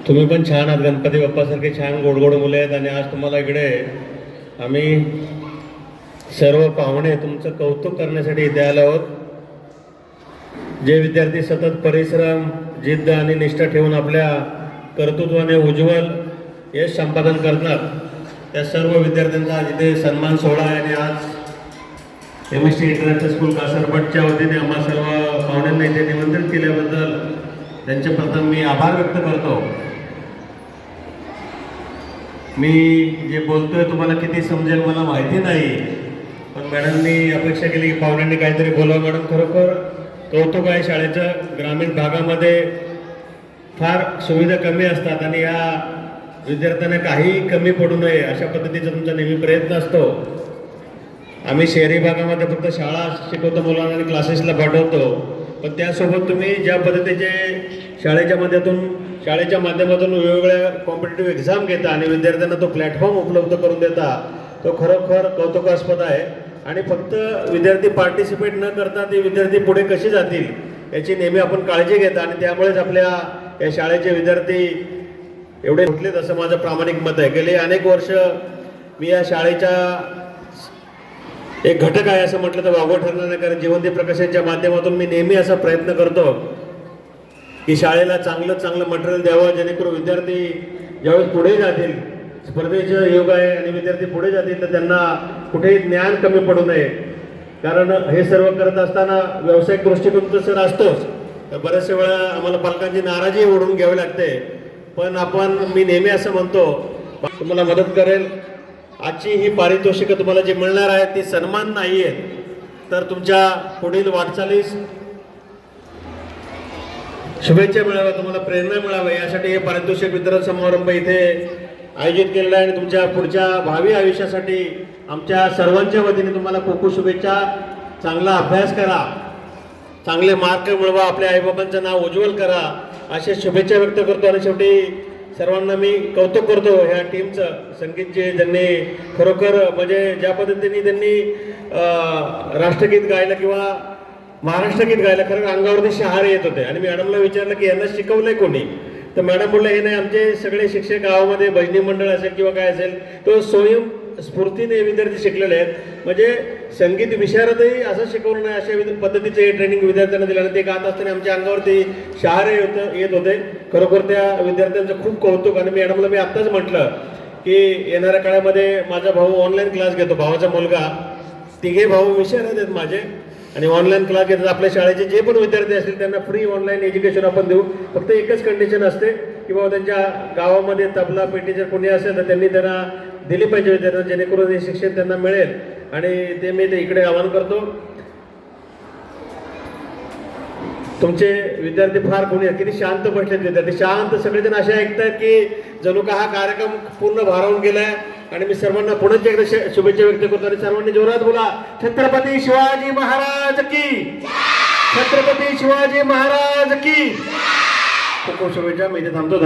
तुम्ही पण छान आहात, गणपती बाप्पासारखे छान गोड गोड मुले आहेत. आणि आज तुम्हाला इकडे आम्ही सर्व पाहुणे तुमचं कौतुक करण्यासाठी इथे आलो आहोत. जे विद्यार्थी सतत परिश्रम, जिद्द आणि निष्ठा ठेवून आपल्या कर्तृत्वाने उज्ज्वल यश संपादन करतात, त्या सर्व विद्यार्थ्यांचा आज इथे सन्मान सोहळा आहे. आणि आज MST इंटरनॅशनल स्कूल कासरपटच्या वतीने आम्हा सर्व पाहुण्यांना इथे निमंत्रित केल्याबद्दल त्यांचे प्रथम मी आभार व्यक्त करतो. मी जे बोलतोय तुम्हाला किती समजेल मला माहिती नाही, पण मॅडमनी अपेक्षा केली की पाहुण्यांनी काहीतरी बोलावं. मॅडम, खरोखर कौतुक आहे. शाळेच्या ग्रामीण भागामध्ये फार सुविधा कमी असतात आणि या विद्यार्थ्यांना काही कमी पडू नये अशा पद्धतीचा तुमचा नेहमी प्रयत्न असतो. आम्ही शहरी भागामध्ये फक्त शाळा शिकवतो मुलांना आणि क्लासेसला पाठवतो, पण त्यासोबत तुम्ही ज्या पद्धतीचे शाळेच्या माध्यमातून वेगवेगळ्या कॉम्पिटेटिव्ह एक्झाम घेता आणि विद्यार्थ्यांना तो प्लॅटफॉर्म उपलब्ध करून देता, तो खरोखर कौतुकास्पद आहे. आणि फक्त विद्यार्थी पार्टिसिपेट न करता ते विद्यार्थी पुढे कसे जातील याची नेहमी आपण काळजी घेता, आणि त्यामुळेच आपल्या या शाळेचे विद्यार्थी एवढे उठलेत असं माझं प्रामाणिक मत आहे. गेले अनेक वर्ष मी या शाळेच्या एक घटक आहे असं म्हटलं तर वावगं ठरणार नाही, कारण जिवंती प्रकाशनच्या माध्यमातून मी नेहमी असा प्रयत्न करतो की शाळेला चांगलं मटेरियल द्यावं, जेणेकरून विद्यार्थी ज्यावेळेस पुढे जातील, स्पर्धेचं योग आहे आणि विद्यार्थी पुढे जातील तर त्यांना कुठेही ज्ञान कमी पडू नये. कारण हे सर्व करत असताना व्यावसायिक दृष्टिकोन तर सर असतोच, बऱ्याचशा वेळा आम्हाला पालकांची नाराजी ओढून घ्यावी लागते, पण मी नेहमी असं म्हणतो तुम्हाला मदत करेल. आजची ही पारितोषिकं तुम्हाला जी मिळणार आहेत ती सन्मान नाही आहे, तर तुमच्या पुढील वाटचालीस शुभेच्छा मिळाव्या, तुम्हाला प्रेरणा मिळावी यासाठी हे पारितोषिक वितरण समारंभ इथे आयोजित केलेला आहे. आणि तुमच्या पुढच्या भावी आयुष्यासाठी आमच्या सर्वांच्या वतीने तुम्हाला खूप खूप शुभेच्छा. चांगला अभ्यास करा, चांगले मार्क मिळवा, आपल्या आईबाबांचं नाव उज्ज्वल करा अशा शुभेच्छा व्यक्त करतो. आणि शेवटी सर्वांना मी कौतुक करतो ह्या टीमचं. संगीतचे ज्यांनी खरोखर म्हणजे ज्या पद्धतीने त्यांनी राष्ट्रगीत गायलं किंवा महाराष्ट्र गीत गायला खरं अंगावरती शहारे येत होते. आणि मी मॅडमला विचारलं की यांना शिकवलंय कोणी, तर मॅडम बोलले हे नाही, आमचे सगळे शिक्षक गावामध्ये भजनी मंडळ असेल किंवा काय असेल तो स्वयंस्फूर्तीने विद्यार्थी शिकलेले आहेत. म्हणजे संगीत विशारदही असं शिकवलं नाही, अशा पद्धतीचे हे ट्रेनिंग विद्यार्थ्यांना दिलं आणि ते गात असताना आमच्या अंगावरती शहारे येत होते. खरोखर त्या विद्यार्थ्यांचं खूप कौतुक. आणि मॅडमला मी आत्ताच म्हटलं की येणाऱ्या काळामध्ये माझा भाऊ ऑनलाईन क्लास घेतो, भावाचा मुलगा, तिघे भाऊ विशारद आहेत माझे, आणि ऑनलाईन क्लास घेतात. आपल्या शाळेचे जे पण विद्यार्थी असतील त्यांना फ्री ऑनलाईन एज्युकेशन आपण देऊ. फक्त एकच कंडिशन असते की बाबा त्यांच्या गावामध्ये तबला पेटी जर कोणी असेल तर त्यांनी त्यांना दिली पाहिजे विद्यार्थ्यांना, जेणेकरून हे शिक्षण त्यांना मिळेल. आणि ते मी इकडे आवाहन करतो. तुमचे विद्यार्थी फार गुणी आहेत, किती शांत बसलेत विद्यार्थी, शांत सगळेजण असे ऐकतात की जणू का हा कार्यक्रम पूर्ण भारावून गेलाय. आणि मी सर्वांना पुन्हा एकदा शुभेच्छा व्यक्त करतो. आणि सर्वांनी जोरात बोला, छत्रपती शिवाजी महाराज की, छत्रपती शिवाजी महाराज की. खूप खूप शुभेच्छा. मी इथे थांबतो.